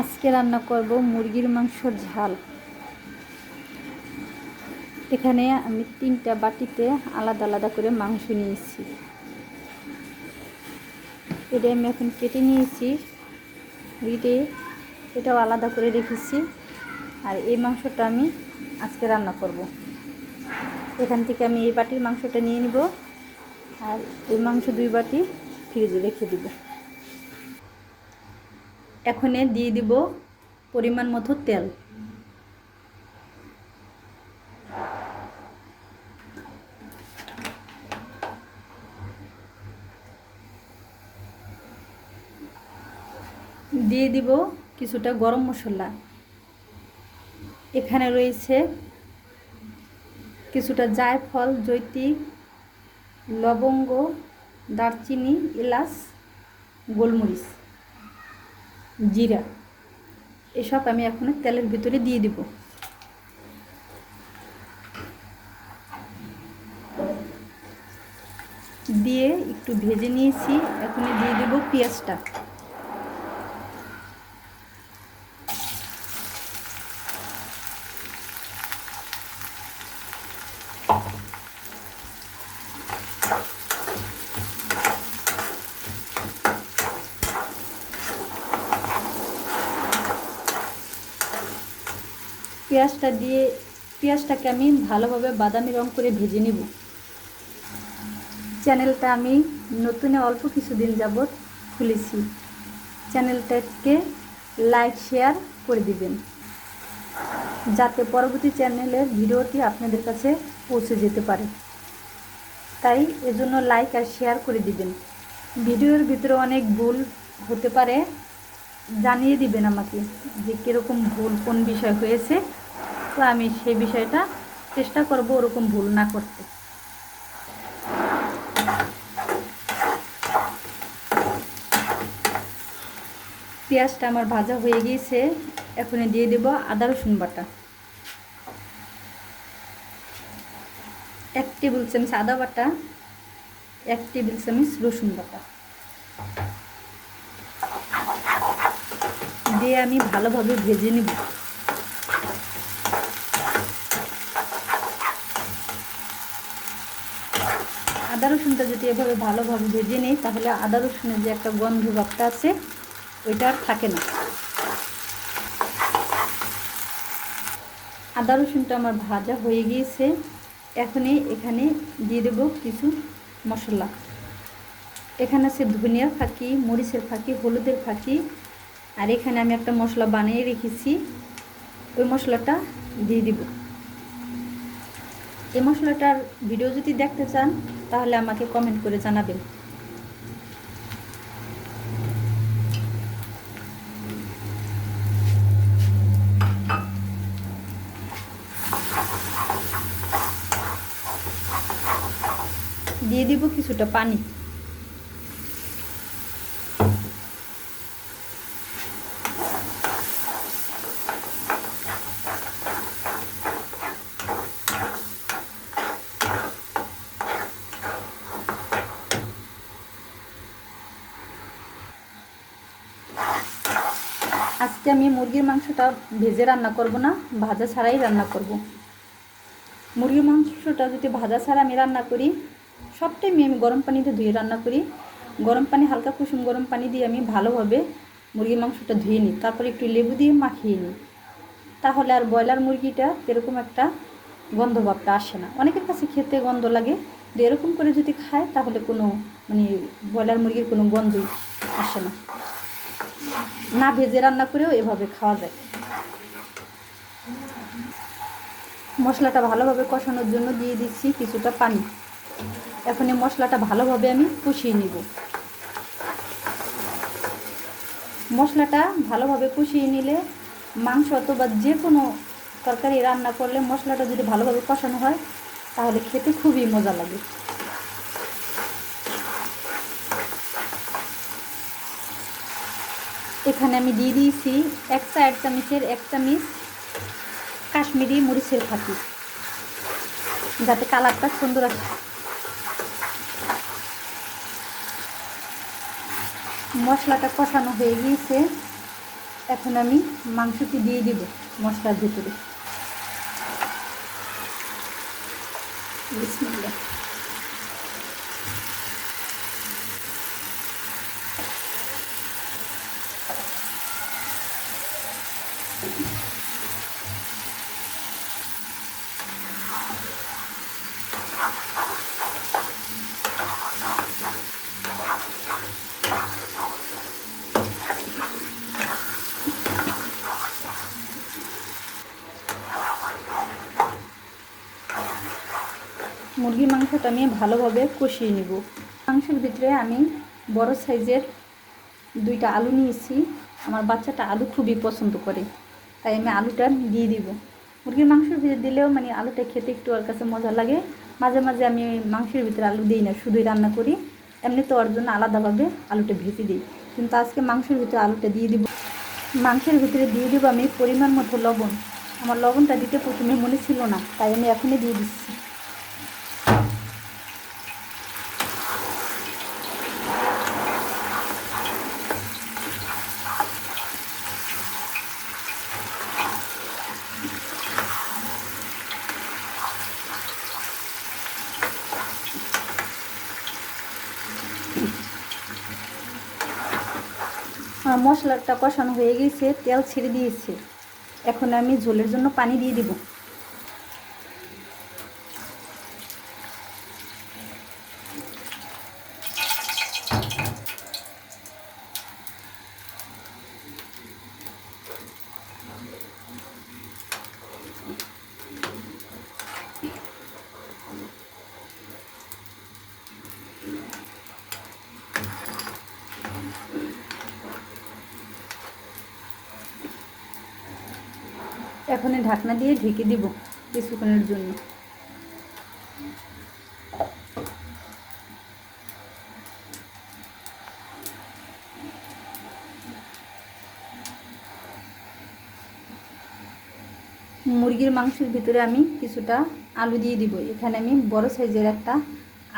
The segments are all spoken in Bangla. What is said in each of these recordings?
আজকে রান্না করব মুরগির মাংসর ঝাল। এখানে আমি 3টা বাটিতে আলাদা আলাদা করে মাংস নিয়েছি। এটা আমি এখন কেটে নিয়েছি, এটাও আলাদা করে রেখেছি। আর এই মাংসটা আমি আজকে রান্না করব। এখান থেকে আমি এই বাটির মাংসটা নিয়ে নিব, আর এই মাংস 2 বাটি ফ্রিজে রেখে দিব। এখন দিয়ে দিব পরিমাণ মতো তেল। দিয়ে দিব কিছুটা গরম মশলা। এখানে রয়েছে কিছুটা জায়ফল, জৈত্রী, লবঙ্গ, দারচিনি, এলাচ, গোলমরিচ, জিরা। এসব আমি এখন তেলের ভিতরে দিয়ে দিব। দিয়ে একটু ভেজে নিয়েছি। এখন দিয়ে দেব পেঁয়াজটা। পেঁয়াজটাকে আমি ভালোভাবে বাদামি রং করে ভেজে নেব। চ্যানেলটা আমি নতুন অল্প কিছুদিন যাবত খুলেছি। চ্যানেলটাকে লাইক শেয়ার করে দিবেন, যাতে পরবর্তী চ্যানেলের ভিডিওটি আপনাদের কাছে পৌঁছে যেতে পারে। তাই এজন্য লাইক আর শেয়ার করে দিবেন। ভিডিওর ভিতরে অনেক ভুল হতে পারে, জানিয়ে দিবেন আমাকে যে কীরকম ভুল কোন বিষয় হয়েছে। তো আমি সেই বিষয়টা চেষ্টা করব ওরকম ভুল না করতে। পেঁয়াজটা আমার ভাজা হয়ে গিয়েছে। এখন দিয়ে দেব আদা রসুন বাটা। 1 টেবিল চামচ আদা বাটা, 1 টেবিল চামচ রসুন বাটা দিয়ে আমি ভালোভাবে ভেজে নেব। আদা রসুনটা যদি এভাবে ভালোভাবে ভেজে নিই, তাহলে আদা রসুনের যে একটা গন্ধ ভাবটা আছে ওইটা আর থাকে না। আদা রসুনটা আমার ভাজা হয়ে গিয়েছে। এখানে দিয়ে দেব কিছু মশলা। এখানে আছে ধনিয়ার ফাঁকি, মরিচের ফাঁকি, হলুদের ফাঁকি, আর এখানে আমি একটা মশলা বানিয়ে রেখেছি, ওই মশলাটা দিয়ে দিব। এই মশলাটার ভিডিও যদি দেখতে চান তাহলে আমাকে কমেন্ট করে জানাবেন। দিয়ে দিব কিছুটা পানি। আজকে আমি মুরগির মাংসটা ভেজে রান্না করব না, ভাজা ছাড়াই রান্না করব। মুরগির মাংসটা যদি ভাজা ছাড়া আমি রান্না করি, সবটাই আমি গরম পানিতে ধুয়ে রান্না করি। গরম পানি, হালকা কুসুম গরম পানি দিয়ে আমি ভালোভাবে মুরগির মাংসটা ধুয়ে নিই, তারপর একটু লেবু দিয়ে মাখিয়ে নিই। তাহলে আর ব্রয়লার মুরগিটা এরকম একটা গন্ধ ভাবটা আসে না। অনেকের কাছে খেতে গন্ধ লাগে, এরকম করে যদি খায় তাহলে কোনো ব্রয়লার মুরগির কোনো গন্ধই আসে না। না ভেজে রান্না করেও এভাবে খাওয়া যায়। মশলাটা ভালোভাবে কষানোর জন্য দিয়ে দিচ্ছি কিছুটা পানি। এখন এই মশলাটা ভালোভাবে আমি কষিয়ে নিব। মশলাটা ভালোভাবে কষিয়ে নিলে মাংস অথবা যে কোনো তরকারি রান্না করলে মশলাটা যদি ভালোভাবে কষানো হয় তাহলে খেতে খুবই মজা লাগে। এখানে আমি দিয়ে দিয়েছি 1 চা চামচের 1 চামচ কাশ্মীরি মরিচের ফাঁকি, যাতে কালারটা সুন্দর আসে। মশলাটা কষানো হয়ে গিয়েছে। এখন আমি মাংসটি দিয়ে দিব মশলার ভিতরে। বিসমিল্লাহ। মুরগির মাংসটা আমি ভালোভাবে কষিয়ে নেব। মাংসের ভিতরে আমি বড় সাইজের 2টা আলু নিয়েছি। আমার বাচ্চাটা আলু খুবই পছন্দ করে, তাই আমি আলুটা দিয়ে দিব। মুরগির মাংসের ভিতরে দিলেও মানে আলুটা খেতে একটু ওর কাছে মজা লাগে। মাঝে মাঝে আমি মাংসের ভিতরে আলু দিই না, শুধুই রান্না করি। এমনিতে ওর জন্য আলাদাভাবে আলুটা ভেজে দিই, কিন্তু আজকে মাংসের ভিতরে আলুটা দিয়ে দিব। মাংসের ভিতরে দিয়ে দিব আমি পরিমাণ মতো লবণ। আমার লবণটা দিতে প্রথমে মনে ছিল না, তাই আমি এখনই দিয়ে দিচ্ছি। মশলাটা কষানো হয়ে গেছে, তেল ছেড়ে দিয়েছে। এখন আমি ঝোলের জন্য পানি দিয়ে দিব। এখন ঢাকনা দিয়ে ঢেকে দিব কিছুক্ষণের জন্য। মুরগির মাংসের ভিতরে আমি কিছুটা আলু দিয়ে দিব। এখানে আমি বড় সাইজের একটা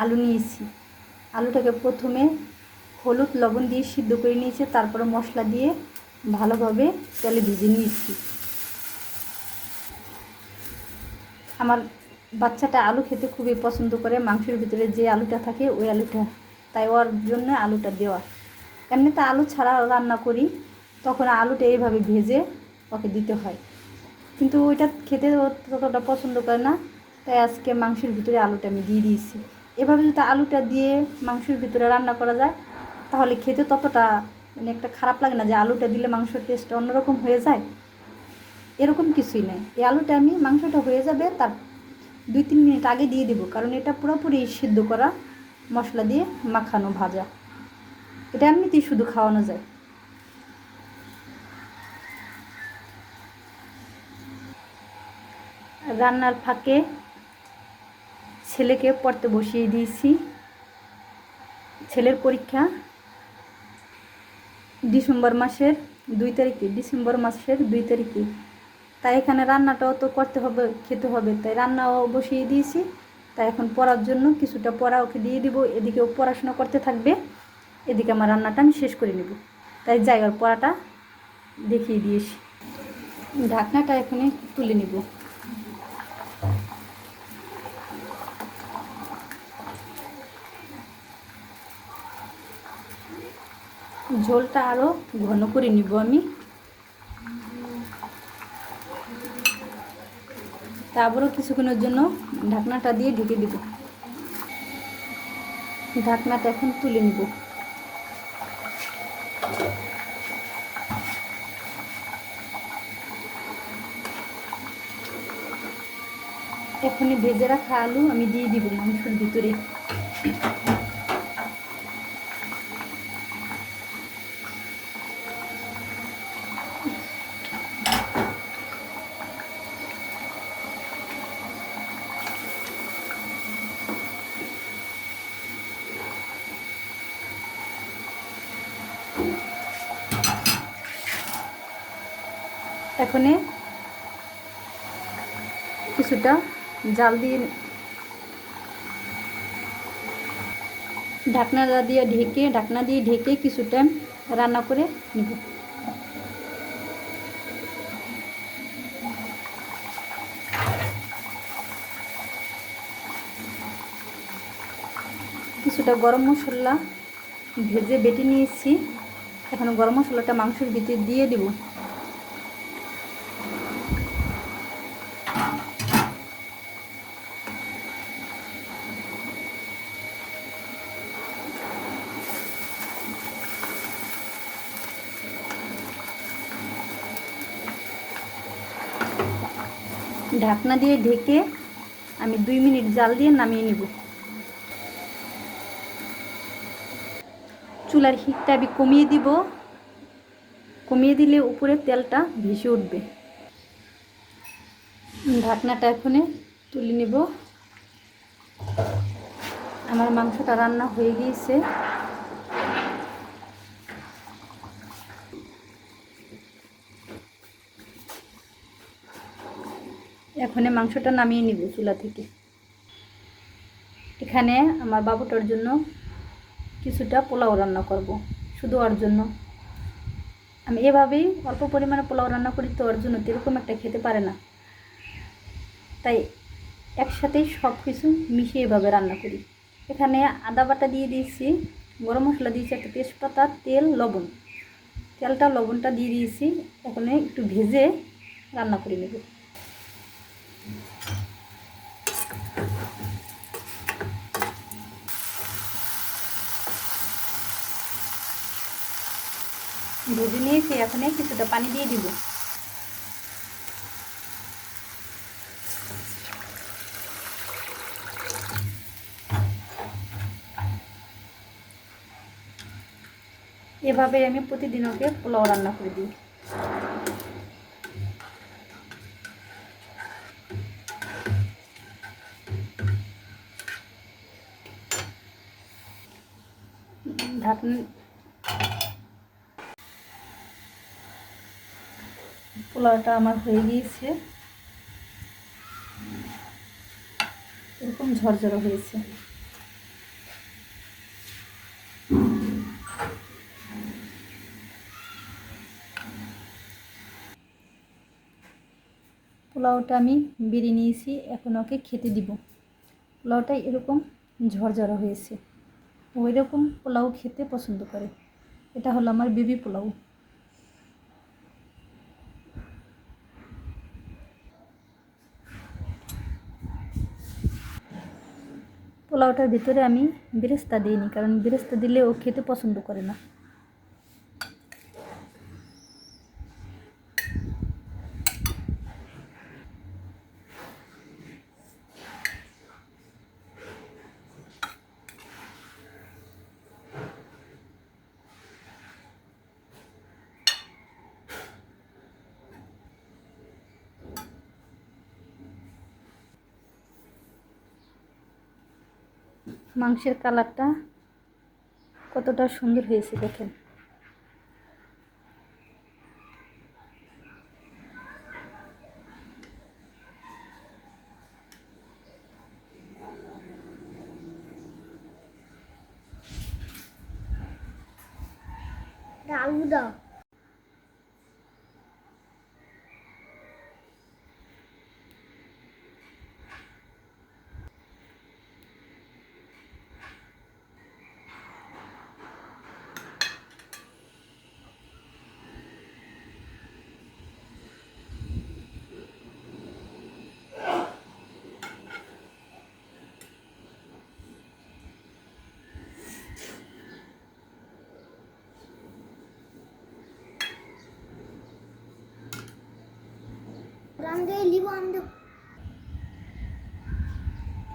আলু নিয়েছি। আলুটাকে প্রথমে হলুদ লবণ দিয়ে সিদ্ধ করে নিয়েছি, তারপরে মশলা দিয়ে ভালোভাবে তেলে ভেজে নিয়েছি। আমার বাচ্চাটা আলু খেতে খুবই পছন্দ করে, মাংসের ভিতরে যে আলুটা থাকে ওই আলুটা, তাই ওর জন্য আলুটা দেওয়া। এমনিতে আলু ছাড়া রান্না করি, তখন আলুটা এইভাবে ভেজে ওকে দিতে হয়, কিন্তু ওইটা খেতে ততটা পছন্দ করে না, তাই আজকে মাংসের ভিতরে আলুটা আমি দিয়ে দিয়েছি। এভাবে যদি আলুটা দিয়ে মাংসের ভিতরে রান্না করা যায় তাহলে খেতে ততটা মানে একটা খারাপ লাগে না যে আলুটা দিলে মাংসের টেস্টটা অন্যরকম হয়ে যায়। এরকম কিছুই নেই। এই আলুটা আমি মাংসটা হয়ে যাবে তার 2-3 মিনিট আগে দিয়ে দেবো, কারণ এটা পুরোপুরি সিদ্ধ করা, মশলা দিয়ে মাখানো ভাজা। এটা এমনিতেই শুধু খাওয়ানো যায়। রান্নার ফাঁকে ছেলেকে পড়তে বসিয়ে দিয়েছি। ছেলের পরীক্ষা ডিসেম্বর মাসের 2 তারিখে। তাই এখানে রান্নাটাও তো করতে হবে, খেতে হবে, তাই রান্নাও বসিয়ে দিয়েছি। তাই এখন পড়ার জন্য কিছুটা পড়া ওকে দিয়ে দিব, এদিকেও পড়াশোনা করতে থাকবে, এদিকে আমার রান্নাটা আমি শেষ করে নেব। তাই যাই ওর পড়াটা দেখিয়ে দিয়েছি। ঢাকনাটা এখানে তুলে নেব। ঝোলটা আরও ঘন করে নিব আমি। তারপরও কিছুক্ষণের জন্য ঢাকনাটা দিয়ে ঢেকে দেব। ঢাকনাটা এখন তুলে নিব। এখনই ভেজে রাখা আলু আমি দিয়ে দিব মাংসের ভিতরে। এখানে কিছুটা জাল দিয়ে ঢাকনা দিয়ে ঢেকে কিছুটা রান্না করে নিব। কিছুটা গরম মশলা ভেজে বেটে নিয়েছি। এখন গরম মশলাটা মাংসের ভিতরে দিয়ে দেব। ঢাকনা দিয়ে ঢেকে আমি 2 মিনিট জাল দিয়ে নামিয়ে নেব। চুলার হিটটা আমি কমিয়ে দিব। কমিয়ে দিলে উপরে তেলটা ভেসে উঠবে। ঢাকনাটা এখন তুলে নেব। আমার মাংসটা রান্না হয়ে গিয়েছে। এখন মাংসটা নামিয়ে নিব চুলা থেকে। এখানে আমার বাবুটার জন্য কিছুটা পোলাও রান্না করব, শুধু ওর জন্য। আমি এভাবেই অল্প পরিমাণে পোলাও রান্না করি, তো ওর জন্য এরকম একটা খেতে পারে না, তাই একসাথেই সব কিছু মিশিয়ে এভাবে রান্না করি। এখানে আদা বাটা দিয়ে দিয়েছি, গরম মশলা দিয়েছি, একটা তেজপাতা, তেল, লবণ। তেলটা লবণটা দিয়ে দিয়েছি। এখন একটু ভেজে রান্না করে নেব। ভেজে নিয়েছি। এখন কিছুটা পানি দিয়ে দিব। এভাবে আমি প্রতিদিন ওকে পোলাও রান্না করে দিই। ঢাকনা পোলাওটা আমার হয়ে গিয়েছে, এরকম ঝরঝরে হয়েছে। পোলাওটা আমি বেড়ে নিয়েছি, এখন ওকে খেতে দিব। পোলাওটা এরকম ঝরঝরে হয়েছে। ওই রকম পোলাও খেতে পছন্দ করে। এটা হলো আমার বেবি পোলাও। পোলাওটার ভিতরে আমি বেরেস্তা দিইনি, কারণ বেরেস্তা দিলে ও খেতে পছন্দ করে না। মাংসের কালারটা কতটা সুন্দর হয়েছে দেখেন। আলু দাও।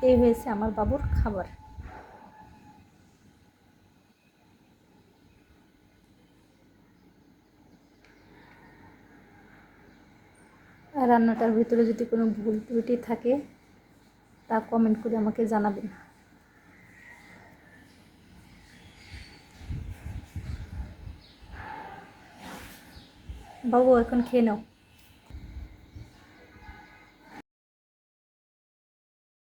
এই হয়েছে আমার বাবুর খাবার। আর রান্নাটার ভিতরে যদি কোনো ভুল ত্রুটি থাকে তা কমেন্ট করে আমাকে জানাবেন। বাবু এখন খেয়ে নাও।